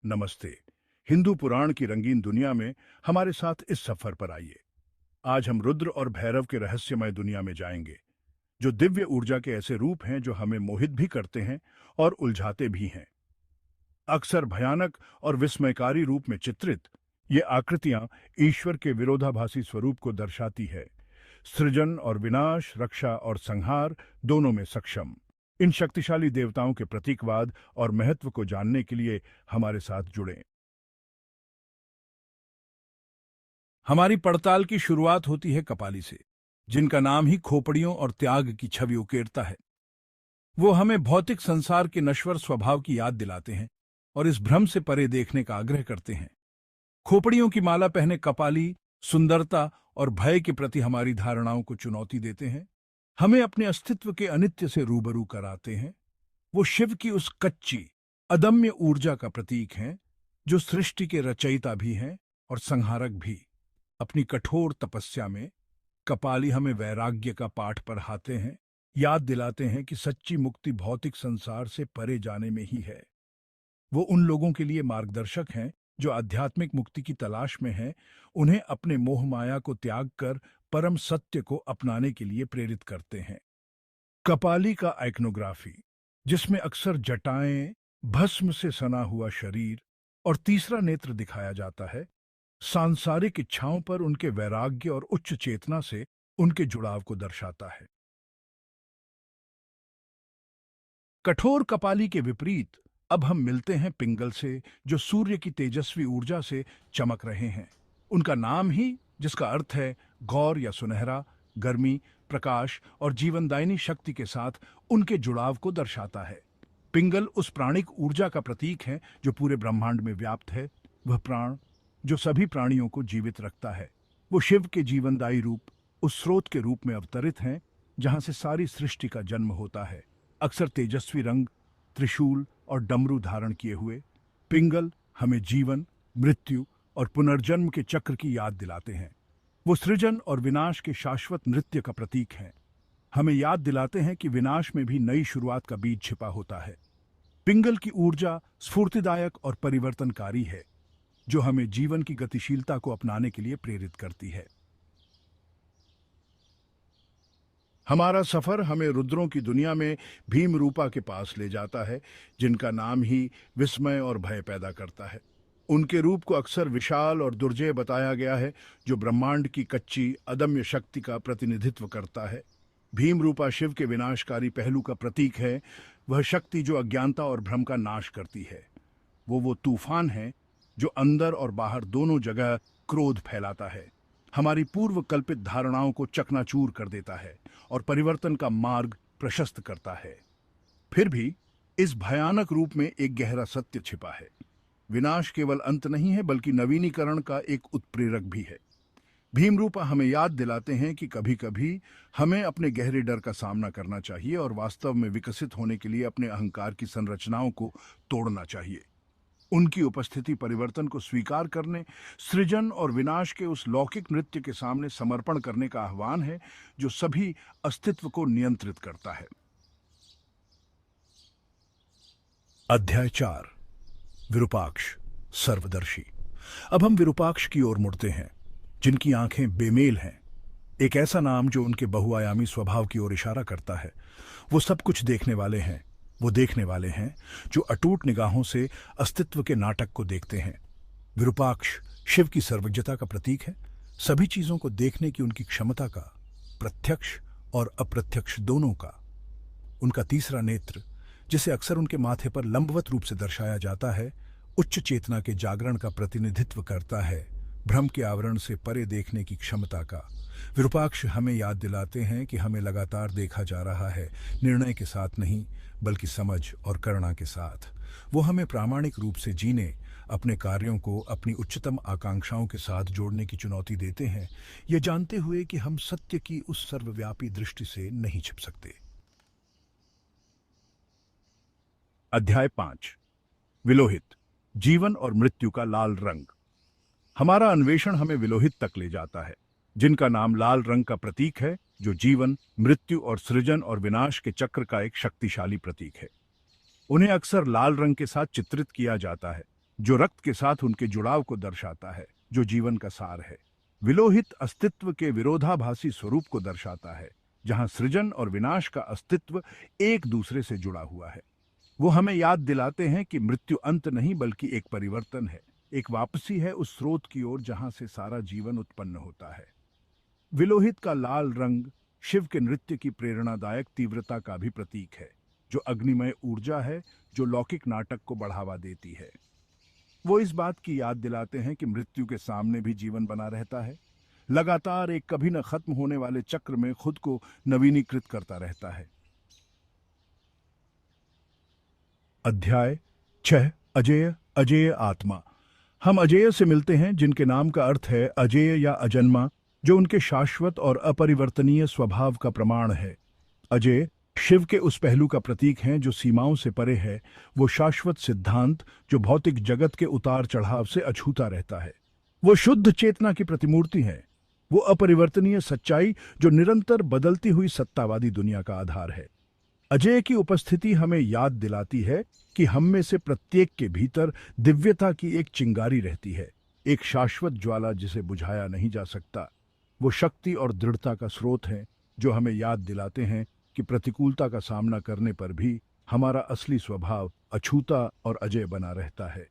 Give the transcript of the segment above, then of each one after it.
नमस्ते। हिंदू पुराण की रंगीन दुनिया में हमारे साथ इस सफर पर आइए। आज हम रुद्र और भैरव के रहस्यमय दुनिया में जाएंगे, जो दिव्य ऊर्जा के ऐसे रूप हैं जो हमें मोहित भी करते हैं और उलझाते भी हैं। अक्सर भयानक और विस्मयकारी रूप में चित्रित, ये आकृतियां ईश्वर के विरोधाभासी स्वरूप को दर्शाती है। सृजन और विनाश, रक्षा और संहार, दोनों में सक्षम। इन शक्तिशाली देवताओं के प्रतीकवाद और महत्व को जानने के लिए हमारे साथ जुड़ें। हमारी पड़ताल की शुरुआत होती है कपाली से, जिनका नाम ही खोपड़ियों और त्याग की छवि उकेरता है। वो हमें भौतिक संसार के नश्वर स्वभाव की याद दिलाते हैं और इस भ्रम से परे देखने का आग्रह करते हैं। खोपड़ियों की माला पहने कपाली सुंदरता और भय के प्रति हमारी धारणाओं को चुनौती देते हैं, हमें अपने अस्तित्व के अनित्य से रूबरू कराते हैं। वो शिव की उस कच्ची, अदम्य ऊर्जा का प्रतीक हैं, जो सृष्टि के रचयिता भी हैं और संहारक भी। अपनी कठोर तपस्या में कपाली हमें वैराग्य का पाठ पढ़ाते हैं, याद दिलाते हैं कि सच्ची मुक्ति भौतिक संसार से परे जाने में ही है। वो उन लोगों के लिए मार्गदर्शक हैं जो आध्यात्मिक मुक्ति की तलाश में हैं, उन्हें अपने मोह माया को त्याग कर परम सत्य को अपनाने के लिए प्रेरित करते हैं। कपाली का आइकनोग्राफी, जिसमें अक्सर जटाएं, भस्म से सना हुआ शरीर और तीसरा नेत्र दिखाया जाता है, सांसारिक इच्छाओं पर उनके वैराग्य और उच्च चेतना से उनके जुड़ाव को दर्शाता है। कठोर कपाली के विपरीत अब हम मिलते हैं पिंगल से, जो सूर्य की तेजस्वी ऊर्जा से चमक रहे हैं। उनका नाम ही, जिसका अर्थ है गौर या सुनहरा, गर्मी, प्रकाश और जीवनदायिनी शक्ति के साथ उनके जुड़ाव को दर्शाता है। पिंगल उस प्राणिक ऊर्जा का प्रतीक है जो पूरे ब्रह्मांड में व्याप्त है। वह प्राण जो सभी प्राणियों को जीवित रखता है। वो शिव के जीवनदायी रूप, उस स्रोत के रूप में अवतरित हैं जहां से सारी सृष्टि का जन्म होता है। अक्सर तेजस्वी रंग, त्रिशूल और डमरू धारण किए हुए, पिंगल हमें जीवन, मृत्यु और पुनर्जन्म के चक्र की याद दिलाते हैं। वो सृजन और विनाश के शाश्वत नृत्य का प्रतीक हैं, हमें याद दिलाते हैं कि विनाश में भी नई शुरुआत का बीज छिपा होता है। पिंगल की ऊर्जा स्फूर्तिदायक और परिवर्तनकारी है, जो हमें जीवन की गतिशीलता को अपनाने के लिए प्रेरित करती है। हमारा सफर हमें रुद्रों की दुनिया में भीम रूपा के पास ले जाता है, जिनका नाम ही विस्मय और भय पैदा करता है। उनके रूप को अक्सर विशाल और दुर्जय बताया गया है, जो ब्रह्मांड की कच्ची, अदम्य शक्ति का प्रतिनिधित्व करता है। भीम रूपा शिव के विनाशकारी पहलू का प्रतीक है, वह शक्ति जो अज्ञानता और भ्रम का नाश करती है। वो तूफान है जो अंदर और बाहर दोनों जगह क्रोध फैलाता है, हमारी पूर्व कल्पित धारणाओं को चकनाचूर कर देता है और परिवर्तन का मार्ग प्रशस्त करता है। फिर भी इस भयानक रूप में एक गहरा सत्य छिपा है। विनाश केवल अंत नहीं है, बल्कि नवीनीकरण का एक उत्प्रेरक भी है। भीमरूपा हमें याद दिलाते हैं कि कभी-कभी हमें अपने गहरे डर का सामना करना चाहिए और वास्तव में विकसित होने के लिए अपने अहंकार की संरचनाओं को तोड़ना चाहिए। उनकी उपस्थिति परिवर्तन को स्वीकार करने, सृजन और विनाश के उस लौकिक नृत्य के सामने समर्पण करने का आह्वान है, जो सभी अस्तित्व को नियंत्रित करता है। अध्याय 4, विरूपाक्ष, सर्वदर्शी। अब हम विरूपाक्ष की ओर मुड़ते हैं, जिनकी आंखें बेमेल हैं। एक ऐसा नाम जो उनके बहुआयामी स्वभाव की ओर इशारा करता है। वो सब कुछ देखने वाले हैं। वो देखने वाले हैं जो अटूट निगाहों से अस्तित्व के नाटक को देखते हैं। विरूपाक्ष शिव की सर्वज्ञता का प्रतीक है, सभी चीजों को देखने की उनकी क्षमता का, प्रत्यक्ष और अप्रत्यक्ष दोनों का। उनका तीसरा नेत्र, जिसे अक्सर उनके माथे पर लंबवत रूप से दर्शाया जाता है, उच्च चेतना के जागरण का प्रतिनिधित्व करता है, भ्रम के आवरण से परे देखने की क्षमता का। विरूपाक्ष हमें याद दिलाते हैं कि हमें लगातार देखा जा रहा है, निर्णय के साथ नहीं, बल्कि समझ और करुणा के साथ। वो हमें प्रामाणिक रूप से जीने, अपने कार्यों को अपनी उच्चतम आकांक्षाओं के साथ जोड़ने की चुनौती देते हैं, ये जानते हुए कि हम सत्य की उस सर्वव्यापी दृष्टि से नहीं छिप सकते। अध्याय 5, विलोहित, जीवन और मृत्यु का लाल रंग। हमारा अन्वेषण हमें विलोहित तक ले जाता है, जिनका नाम लाल रंग का प्रतीक है, जो जीवन, मृत्यु और सृजन और विनाश के चक्र का एक शक्तिशाली प्रतीक है। उन्हें अक्सर लाल रंग के साथ चित्रित किया जाता है, जो रक्त के साथ उनके जुड़ाव को दर्शाता है, जो जीवन का सार है। विलोहित अस्तित्व के विरोधाभासी स्वरूप को दर्शाता है, जहां सृजन और विनाश का अस्तित्व एक दूसरे से जुड़ा हुआ है। वो हमें याद दिलाते हैं कि मृत्यु अंत नहीं बल्कि एक परिवर्तन है, एक वापसी है उस स्रोत की ओर जहां से सारा जीवन उत्पन्न होता है। विलोहित का लाल रंग शिव के नृत्य की प्रेरणादायक तीव्रता का भी प्रतीक है, जो अग्निमय ऊर्जा है जो लौकिक नाटक को बढ़ावा देती है। वो इस बात की याद दिलाते हैं कि मृत्यु के सामने भी जीवन बना रहता है, लगातार एक कभी न खत्म होने वाले चक्र में खुद को नवीनीकृत करता रहता है। अध्याय 6, अजेय अजेय आत्मा। हम अजेय से मिलते हैं, जिनके नाम का अर्थ है अजेय या अजन्मा, जो उनके शाश्वत और अपरिवर्तनीय स्वभाव का प्रमाण है। अजेय शिव के उस पहलू का प्रतीक हैं जो सीमाओं से परे है, वो शाश्वत सिद्धांत जो भौतिक जगत के उतार चढ़ाव से अछूता रहता है। वो शुद्ध चेतना की प्रतिमूर्ति है, वो अपरिवर्तनीय सच्चाई जो निरंतर बदलती हुई सत्तावादी दुनिया का आधार है। अजेय की उपस्थिति हमें याद दिलाती है कि हम में से प्रत्येक के भीतर दिव्यता की एक चिंगारी रहती है, एक शाश्वत ज्वाला जिसे बुझाया नहीं जा सकता। वो शक्ति और दृढ़ता का स्रोत है जो हमें याद दिलाते हैं कि प्रतिकूलता का सामना करने पर भी हमारा असली स्वभाव अछूता और अजेय बना रहता है।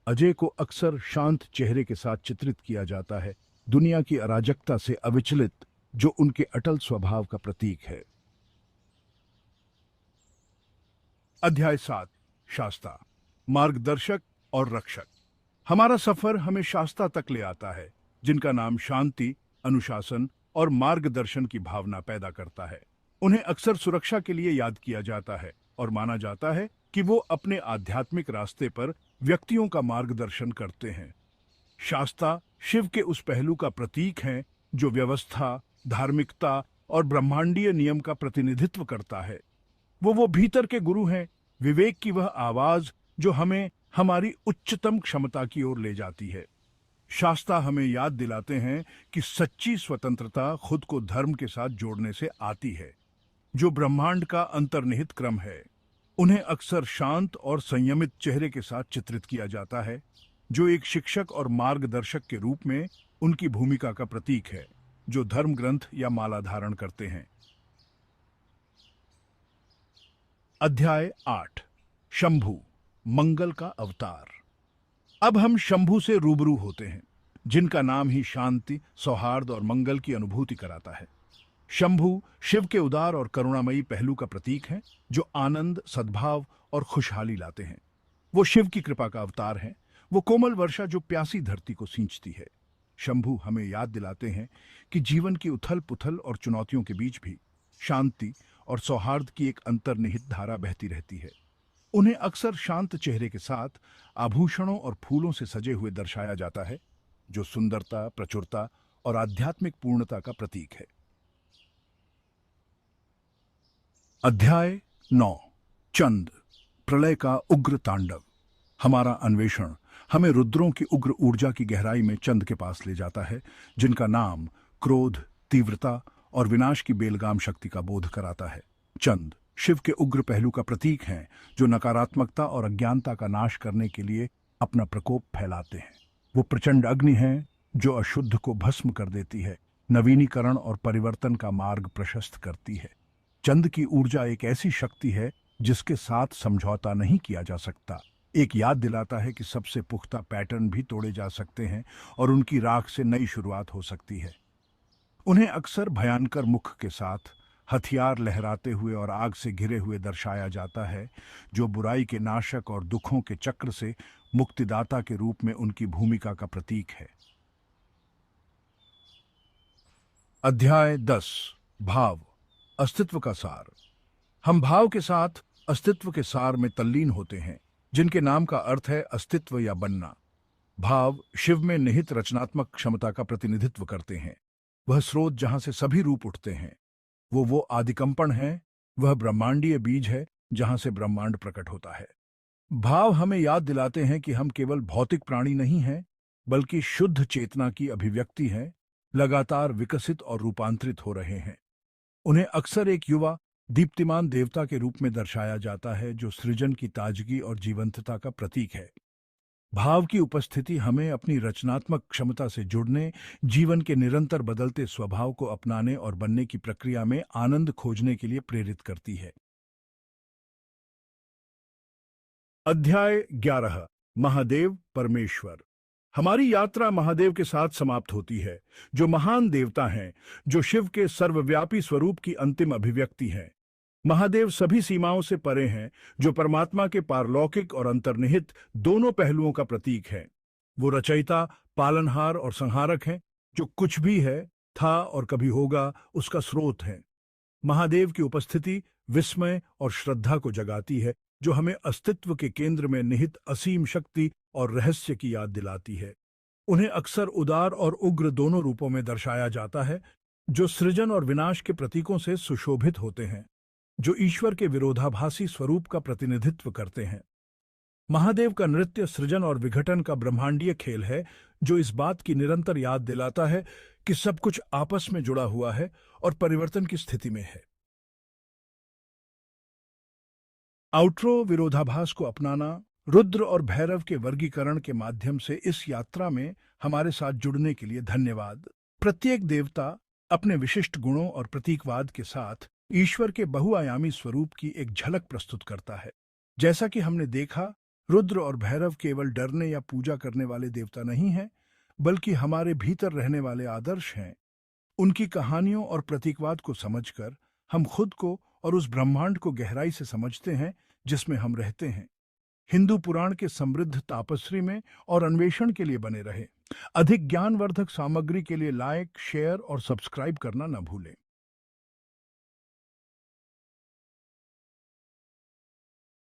अजेय को अक्सर शांत चेहरे के साथ चित्रित किया जाता है, दुनिया की अराजकता से अविचलित, जो उनके अटल स्वभाव का प्रतीक है। अध्याय 7, शास्ता, मार्गदर्शक और रक्षक। हमारा सफर हमें शास्ता तक ले आता है, जिनका नाम शांति, अनुशासन और मार्गदर्शन की भावना पैदा करता है। उन्हें अक्सर सुरक्षा के लिए याद किया जाता है और माना जाता है कि वो अपने आध्यात्मिक रास्ते पर व्यक्तियों का मार्गदर्शन करते हैं। शास्ता शिव के उस पहलू का प्रतीक हैं जो व्यवस्था, धार्मिकता और ब्रह्मांडीय नियम का प्रतिनिधित्व करता है। वो भीतर के गुरु हैं, विवेक की वह आवाज जो हमें हमारी उच्चतम क्षमता की ओर ले जाती है। शास्ता हमें याद दिलाते हैं कि सच्ची स्वतंत्रता खुद को धर्म के साथ जोड़ने से आती है, जो ब्रह्मांड का अंतर्निहित क्रम है। उन्हें अक्सर शांत और संयमित चेहरे के साथ चित्रित किया जाता है, जो एक शिक्षक और मार्गदर्शक के रूप में उनकी भूमिका का प्रतीक है, जो धर्म ग्रंथ या माला धारण करते हैं। अध्याय 8, शंभु, मंगल का अवतार। अब हम शंभु से रूबरू होते हैं, जिनका नाम ही शांति, सौहार्द और मंगल की अनुभूति कराता है। शंभु शिव के उदार और करुणामयी पहलू का प्रतीक है, जो आनंद, सद्भाव और खुशहाली लाते हैं। वो शिव की कृपा का अवतार हैं, वो कोमल वर्षा जो प्यासी धरती को सींचती है। शंभु हमें याद दिलाते हैं कि जीवन की उथल पुथल और चुनौतियों के बीच भी शांति और सौहार्द की एक अंतर्निहित धारा बहती रहती है। उन्हें अक्सर शांत चेहरे के साथ आभूषणों और फूलों से सजे हुए दर्शाया जाता है, जो सुंदरता, प्रचुरता और आध्यात्मिक पूर्णता का प्रतीक है। अध्याय 9, चंद, प्रलय का उग्र तांडव। हमारा अन्वेषण हमें रुद्रों की उग्र ऊर्जा की गहराई में चंद के पास ले जाता है, जिनका नाम क्रोध, तीव्रता और विनाश की बेलगाम शक्ति का बोध कराता है। चंद शिव के उग्र पहलू का प्रतीक हैं, जो नकारात्मकता और अज्ञानता का नाश करने के लिए अपना प्रकोप फैलाते हैं। वो प्रचंड अग्नि हैं जो अशुद्ध को भस्म कर देती है, नवीनीकरण और परिवर्तन का मार्ग प्रशस्त करती है। चंद की ऊर्जा एक ऐसी शक्ति है जिसके साथ समझौता नहीं किया जा सकता। एक याद दिलाता है कि सबसे पुख्ता पैटर्न भी तोड़े जा सकते हैं और उनकी राख से नई शुरुआत हो सकती है। उन्हें अक्सर भयंकर मुख के साथ, हथियार लहराते हुए और आग से घिरे हुए दर्शाया जाता है, जो बुराई के नाशक और दुखों के चक्र से मुक्तिदाता के रूप में उनकी भूमिका का प्रतीक है। अध्याय 10, भाव, अस्तित्व का सार। हम भाव के साथ अस्तित्व के सार में तल्लीन होते हैं, जिनके नाम का अर्थ है अस्तित्व या बनना। भाव शिव में निहित रचनात्मक क्षमता का प्रतिनिधित्व करते हैं। वह स्रोत जहां से सभी रूप उठते हैं। वो आदिकंपन है, वह ब्रह्मांडीय बीज है जहां से ब्रह्मांड प्रकट होता है। भाव हमें याद दिलाते हैं कि हम केवल भौतिक प्राणी नहीं हैं, बल्कि शुद्ध चेतना की अभिव्यक्ति हैं, लगातार विकसित और रूपांतरित हो रहे हैं। उन्हें अक्सर एक युवा, दीप्तिमान देवता के रूप में दर्शाया जाता है, जो सृजन की ताजगी और जीवंतता का प्रतीक है। भाव की उपस्थिति हमें अपनी रचनात्मक क्षमता से जुड़ने, जीवन के निरंतर बदलते स्वभाव को अपनाने और बनने की प्रक्रिया में आनंद खोजने के लिए प्रेरित करती है। अध्याय 11 महादेव परमेश्वर। हमारी यात्रा महादेव के साथ समाप्त होती है, जो महान देवता हैं, जो शिव के सर्वव्यापी स्वरूप की अंतिम अभिव्यक्ति हैं। महादेव सभी सीमाओं से परे हैं, जो परमात्मा के पारलौकिक और अंतर्निहित दोनों पहलुओं का प्रतीक है। वो रचयिता, पालनहार और संहारक हैं, जो कुछ भी है, था और कभी होगा, उसका स्रोत है। महादेव की उपस्थिति विस्मय और श्रद्धा को जगाती है, जो हमें अस्तित्व के केंद्र में निहित असीम शक्ति और रहस्य की याद दिलाती है। उन्हें अक्सर उदार और उग्र दोनों रूपों में दर्शाया जाता है, जो सृजन और विनाश के प्रतीकों से सुशोभित होते हैं, जो ईश्वर के विरोधाभासी स्वरूप का प्रतिनिधित्व करते हैं। महादेव का नृत्य सृजन और विघटन का ब्रह्मांडीय खेल है, जो इस बात की निरंतर याद दिलाता है कि सब कुछ आपस में जुड़ा हुआ है और परिवर्तन की स्थिति में है। आउट्रो विरोधाभास को अपनाना। रुद्र और भैरव के वर्गीकरण के माध्यम से इस यात्रा में हमारे साथ जुड़ने के लिए धन्यवाद। प्रत्येक देवता अपने विशिष्ट गुणों और प्रतीकवाद के साथ ईश्वर के बहुआयामी स्वरूप की एक झलक प्रस्तुत करता है। जैसा कि हमने देखा, रुद्र और भैरव केवल डरने या पूजा करने वाले देवता नहीं हैं, बल्कि हमारे भीतर रहने वाले आदर्श हैं। उनकी कहानियों और प्रतीकवाद को समझकर हम खुद को और उस ब्रह्मांड को गहराई से समझते हैं जिसमें हम रहते हैं। हिंदू पुराण के समृद्ध तापस्री में और अन्वेषण के लिए बने रहे। अधिक ज्ञानवर्धक सामग्री के लिए लाइक, शेयर और सब्सक्राइब करना न भूलें।